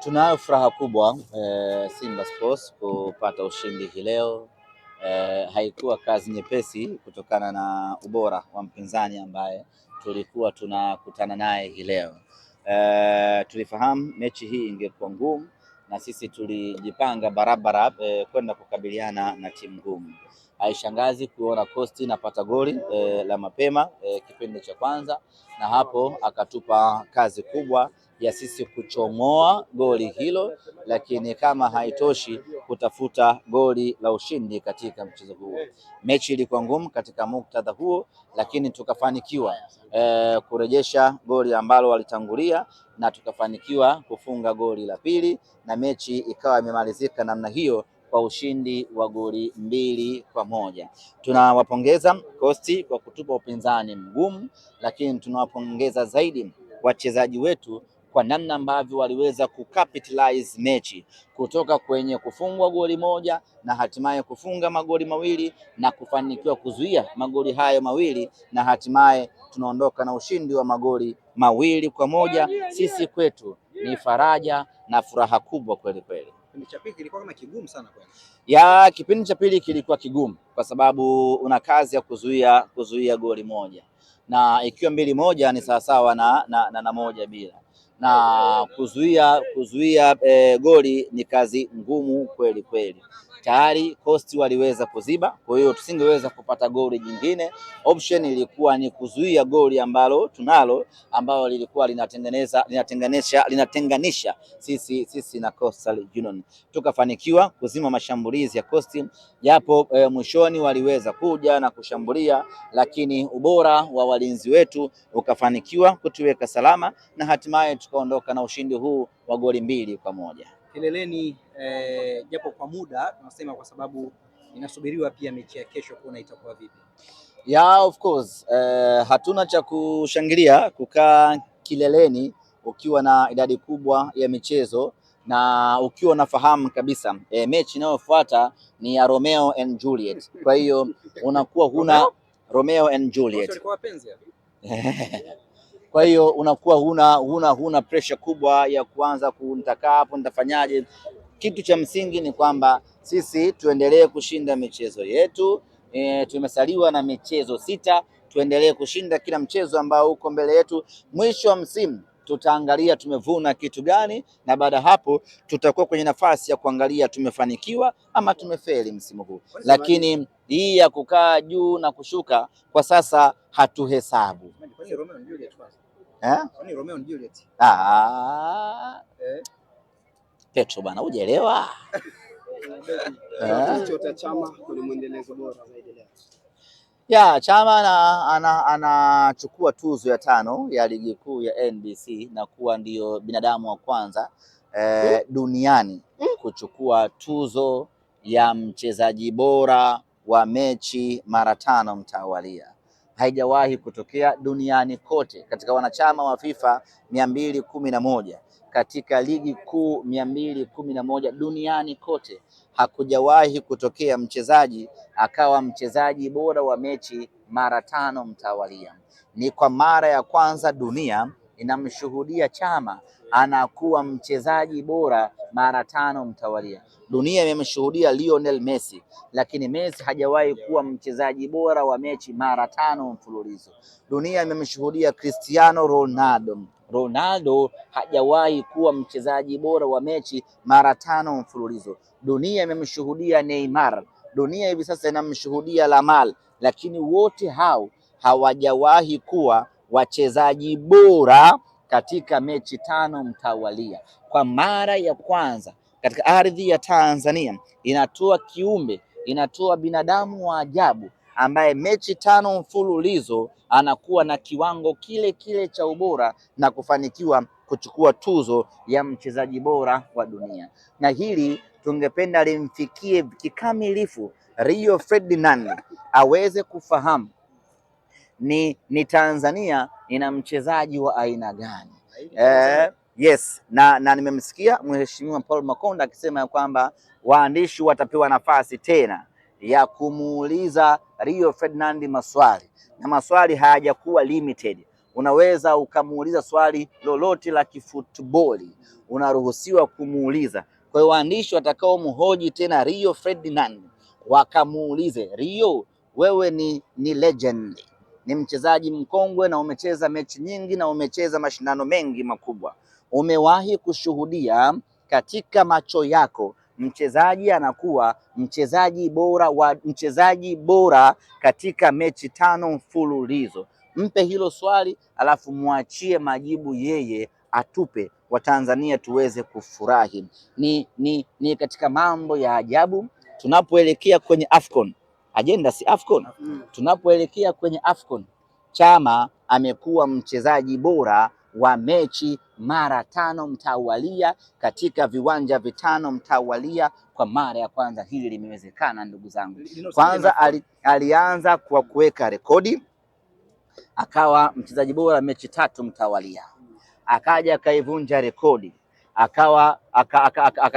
Tunayo furaha kubwa Simba Sports kupata ushindi hii leo. Haikuwa kazi nyepesi kutokana na ubora wa mpinzani ambaye tulikuwa tunakutana naye hii leo. Tulifahamu mechi hii ingekuwa ngumu na sisi tulijipanga barabara kwenda kukabiliana na timu ngumu. Haishangazi kuona Coast napata goli la mapema kipindi cha kwanza, na hapo akatupa kazi kubwa ya sisi kuchomoa goli hilo, lakini kama haitoshi kutafuta goli la ushindi katika mchezo huo. Mechi ilikuwa ngumu katika muktadha huo, lakini tukafanikiwa kurejesha goli ambalo walitangulia na tukafanikiwa kufunga goli la pili, na mechi ikawa imemalizika namna hiyo kwa ushindi wa goli 2-1. Tunawapongeza Coast kwa kutupa upinzani mgumu, lakini tunawapongeza zaidi wachezaji wetu kwa namna ambavyo waliweza kucapitalize mechi kutoka kwenye kufungwa goli moja na hatimaye kufunga magoli mawili na kufanikiwa kuzuia magoli hayo mawili, na hatimaye tunaondoka na ushindi wa magoli 2-1. Sisi kwetu ni faraja na furaha kubwa kweli kweli. Kipindi cha pili kilikuwa kama kigumu sana kweli. Kipindi cha pili kilikuwa kigumu kwa sababu una kazi ya kuzuia goli moja, na ikiwa 2-1 ni sawasawa na 1-0, na kuzuia goli ni kazi ngumu kweli kweli. Tayari Coast waliweza kuziba, kwa hiyo tusingeweza kupata goli jingine. Option ilikuwa ni kuzuia goli ambalo tunalo, ambalo lilikuwa linatenganisha sisi na Coastal Union. Tukafanikiwa kuzima mashambulizi ya Coast, japo mwishoni waliweza kuja na kushambulia, lakini ubora wa walinzi wetu ukafanikiwa kutuweka salama na hatimaye tukaondoka na ushindi huu wa goli 2-1. Kileleni japo kwa muda tunasema, kwa sababu inasubiriwa pia mechi ya kesho kuona itakuwa vipi. Of course hatuna cha kushangilia kukaa kileleni ukiwa na idadi kubwa ya michezo na ukiwa unafahamu kabisa mechi inayofuata ni ya Romeo and Juliet. Kwa hiyo unakuwa huna Romeo and Juliet kwa hiyo unakuwa huna pressure kubwa ya kuanza kunitaka hapo nitafanyaje. Kitu cha msingi ni kwamba sisi tuendelee kushinda michezo yetu. Tumesaliwa na michezo 6, tuendelee kushinda kila mchezo ambao uko mbele yetu. Mwisho wa msimu tutaangalia tumevuna kitu gani, na baada hapo tutakuwa kwenye nafasi ya kuangalia tumefanikiwa ama tumefeli msimu huu. Lakini hii ya kukaa juu na kushuka kwa sasa hatuhesabu. Petro bana, hujaelewa? Chama anachukua tuzo ya 5 ya ligi kuu ya NBC na kuwa ndio binadamu wa kwanza duniani kuchukua tuzo ya mchezaji bora wa mechi mara 5 mtawalia. Haijawahi kutokea duniani kote katika wanachama wa FIFA 211 katika ligi kuu 211 duniani kote. Hakujawahi kutokea mchezaji akawa mchezaji bora wa mechi mara 5 mtawalia. Ni kwa mara ya kwanza dunia inamshuhudia Chama anakuwa mchezaji bora mara 5 mtawalia. Dunia imemshuhudia Lionel Messi, lakini Messi hajawahi kuwa mchezaji bora wa mechi mara 5 mfululizo. Dunia imemshuhudia Cristiano Ronaldo hajawahi kuwa mchezaji bora wa mechi mara 5 mfululizo. Dunia imemshuhudia Neymar, dunia hivi sasa inamshuhudia Lamal, lakini wote hao hawajawahi kuwa wachezaji bora katika mechi 5 mtawalia. Kwa mara ya kwanza katika ardhi ya Tanzania inatoa binadamu wa ajabu ambaye mechi 5 mfululizo anakuwa na kiwango kile cha ubora na kufanikiwa kuchukua tuzo ya mchezaji bora wa dunia. Na hili tungependa limfikie kikamilifu Rio Ferdinand aweze kufahamu ni Tanzania ina mchezaji wa aina gani. Yes, na nimemsikia Mheshimiwa Paul Makonda akisema kwamba waandishi watapewa nafasi tena ya kumuuliza Rio Ferdinand maswali, na maswali hayajakuwa limited. unaweza ukamuuliza swali lolote la kifutboli, unaruhusiwa kumuuliza. Kwa hiyo waandishi watakao mhoji tena Rio Ferdinand wakamuulize, Rio, wewe ni legend, ni mchezaji mkongwe na umecheza mechi nyingi na umecheza mashindano mengi makubwa. Umewahi kushuhudia katika macho yako mchezaji anakuwa mchezaji bora katika mechi 5 mfululizo? Mpe hilo swali, alafu muachie majibu yeye atupe, Watanzania tuweze kufurahi. Ni katika mambo ya ajabu tunapoelekea kwenye AFCON. Ajenda si AFCON. Tunapoelekea kwenye AFCON, Chama amekuwa mchezaji bora wa mechi mara 5 mtawalia katika viwanja vitano mtawalia. Kwa mara ya kwanza hili limewezekana, ndugu zangu. Kwanza alianza kwa kuweka rekodi, akawa mchezaji bora mechi 3 mtawalia, akaja akaivunja rekodi,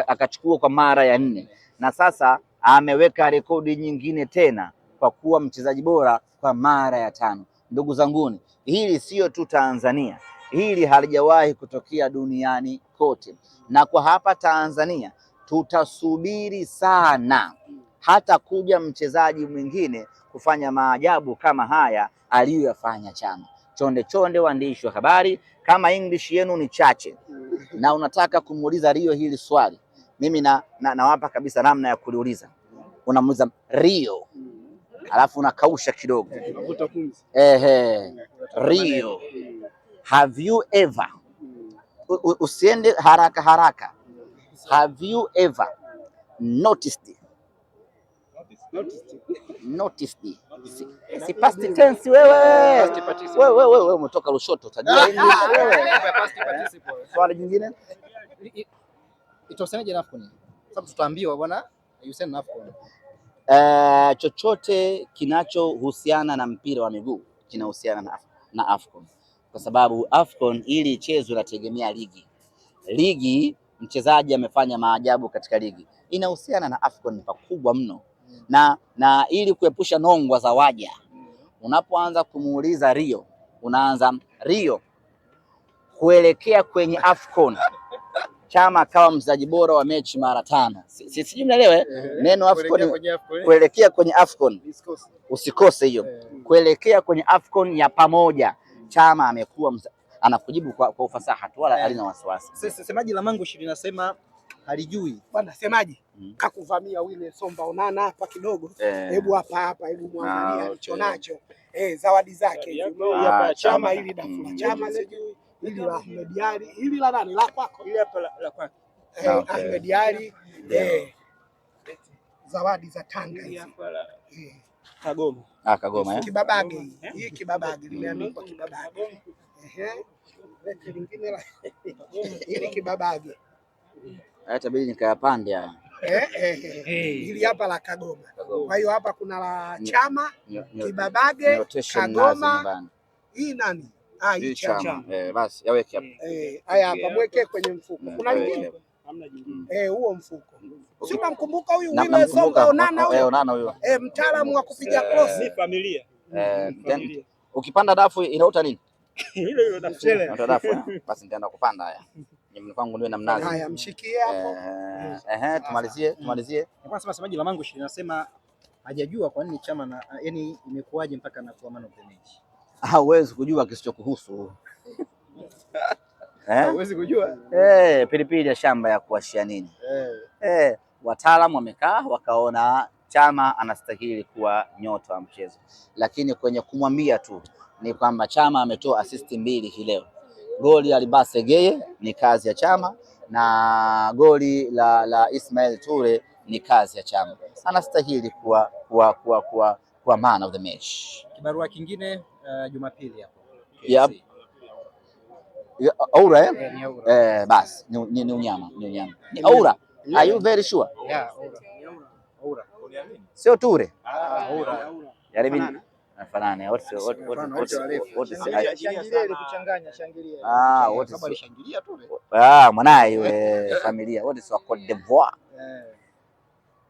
akachukua kwa mara ya 4, na sasa ameweka rekodi nyingine tena kwa kuwa mchezaji bora kwa mara ya 5. Ndugu zanguni, hili sio tu Tanzania, hili halijawahi kutokea duniani kote, na kwa hapa Tanzania tutasubiri sana hata kuja mchezaji mwingine kufanya maajabu kama haya aliyoyafanya Chama. Chonde chonde, waandishi wa habari, kama English yenu ni chache na unataka kumuuliza Rio hili swali, mimi nawapa kabisa namna ya kuliuliza. Unamuuliza Rio, alafu unakausha kidogo. Rio, have you ever, usiende haraka haraka, have you ever noticed si past tense wewe umetoka Lushoto utajua English wewe. Swali jingine itahusianaje na AFCON? Sababu tutaambiwa bwana Hussein AFCON. Chochote kinachohusiana na mpira wa miguu kinahusiana na AFCON, kwa sababu AFCON ili ichezwe inategemea ligi. Mchezaji amefanya maajabu katika ligi, inahusiana na AFCON pakubwa mno. Na ili kuepusha nongwa za waja, unapoanza kumuuliza Rio, unaanza Rio, kuelekea kwenye AFCON Chama akawa mchezaji bora wa mechi mara 5. Sijui mnaelewa neno AFCON, kuelekea kwenye AFCON, usikose hiyo. Kuelekea kwenye AFCON ya pamoja, Chama amekuwa anakujibu kwa ufasaha tu, wala halina wasiwasi. Semaji la Mangush linasema halijui bwana. Semaji kakuvamia wile Somba Onana hapa kidogo. Hebu hapa hebu muangalia alichonacho. Zawadi zake hapa Chama, hili dafu la Chama, sijui hili la Ahmed Ally, hili la nani, la kwako, hili hapa la kwako. Ahmed Ally, zawadi za Tanga hizi. Kagoma. Kagoma Kibabage hii Kibabage limeandikwa Kibabage. Lingine la hili Kibabage. Itabidi nikayapande haya. Hili hapa la Kagoma. Kwa hiyo hapa kuna la Chama, Kibabage, Kagoma. Hii nani? Hii Chama. Basi yaweke hapa. Haya hapa mweke kwenye mfuko. Kuna lingine? Hamna jingine. Huo mfuko. Si unamkumbuka huyu Wile Somba Onana huyo? Onana huyo. Mtaalamu wa kupiga cross. Ni familia. Ukipanda dafu inaota nini? Hilo dafu. Inaota dafu. Basi nitaenda kupanda haya. Nyumbani kwangu niwe na mnazi. Haya, mshikie hapo. Tumalizie. Nasema semaji la Mangush linasema hajajua kwa nini Chama na yani imekuwaje mpaka anakuwa man of the match. Huwezi kujua kisichokuhusu. Huwezi kujua. Pilipili ya shamba ya kuashia nini? Wataalamu wamekaa wakaona Chama anastahili kuwa nyota wa mchezo, lakini kwenye kumwambia tu ni kwamba Chama ametoa assist 2 hii leo. Goli la Alibase Geye ni kazi ya Chama, na goli la Ismail Ture ni kazi ya Chama. Anastahili kuwa man of the match. Kibarua kingine Jumapili hapo. Yep. Aura basi ni unyama. Ni Aura. Are you very sure? Yeah, Aura. Sio Ture. Aura. Jaribu nafanana. Alishangilia Ture. Mwanae yule familia wote si wa Cote d'Ivoire.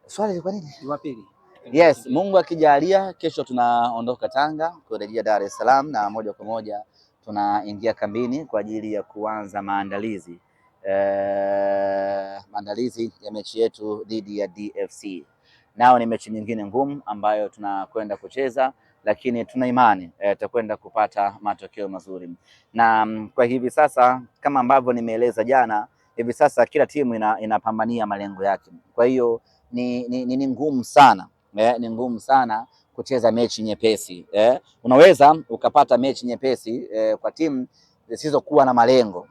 Swali liko nini? Jumapili. Yes, Mungu akijalia kesho tunaondoka Tanga kurejea Dar es Salaam, na moja kwa moja tunaingia kambini kwa ajili ya kuanza maandalizi ya mechi yetu dhidi ya DFC. Nao ni mechi nyingine ngumu ambayo tunakwenda kucheza, lakini tuna imani tutakwenda kupata matokeo mazuri. Na kwa hivi sasa kama ambavyo nimeeleza jana, hivi sasa kila timu inapambania malengo yake. Kwa hiyo ni ngumu sana ni ngumu sana kucheza mechi nyepesi unaweza ukapata mechi nyepesi kwa timu zisizokuwa na malengo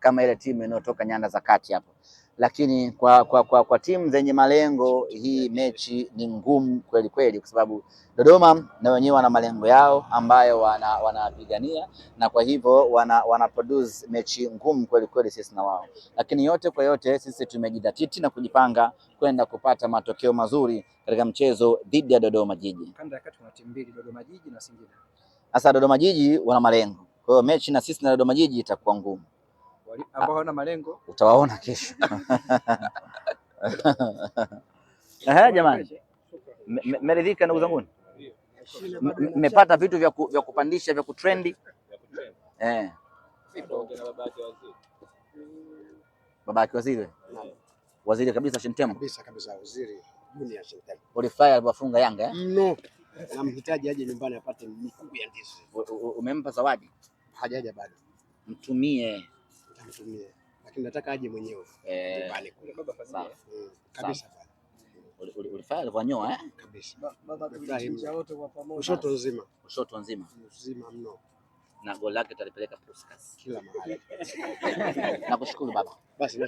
kama ile timu inayotoka nyanda za kati hapo, lakini kwa timu zenye malengo hii mechi ni ngumu kweli kweli, kwa sababu Dodoma na wenyewe wana malengo yao ambayo wanapigania, na kwa hivyo wana produce mechi ngumu kweli kweli sisi na wao, lakini yote kwa yote sisi tumejidhatiti na kujipanga kwenda kupata matokeo mazuri katika mchezo dhidi ya Dodoma Jiji. Kanda ya kati kuna timu mbili, Dodoma Jiji na Singida. Sasa Dodoma Jiji wana malengo, kwa hiyo mechi na sisi na Dodoma Jiji itakuwa ngumu. Ambao hawana malengo utawaona kesho. Jamani, mmeridhika ndugu zangu? Mmepata vitu vya kupandisha vya kutrendi? Babake waziri, waziri kabisa Shintemo kabisa waziri Junior Shintemo. Ulifurahi alipofunga Yanga No. Namhitaji aje nyumbani apate mikungu ya ndizi. Umempa zawadi? Hajaja bado. Mtumie. Nitamtumie. Lakini nataka aje mwenyewe. Nyumbani kule baba Fadhili. Kabisa bwana. Ulifurahi aliponyoa Kabisa. Baba tulichinja wote kwa pamoja. Ushoto nzima. Ushoto nzima. Nzima mno. Na goli lake talipeleka Puskas kila mahali. Nakushukuru baba. Basi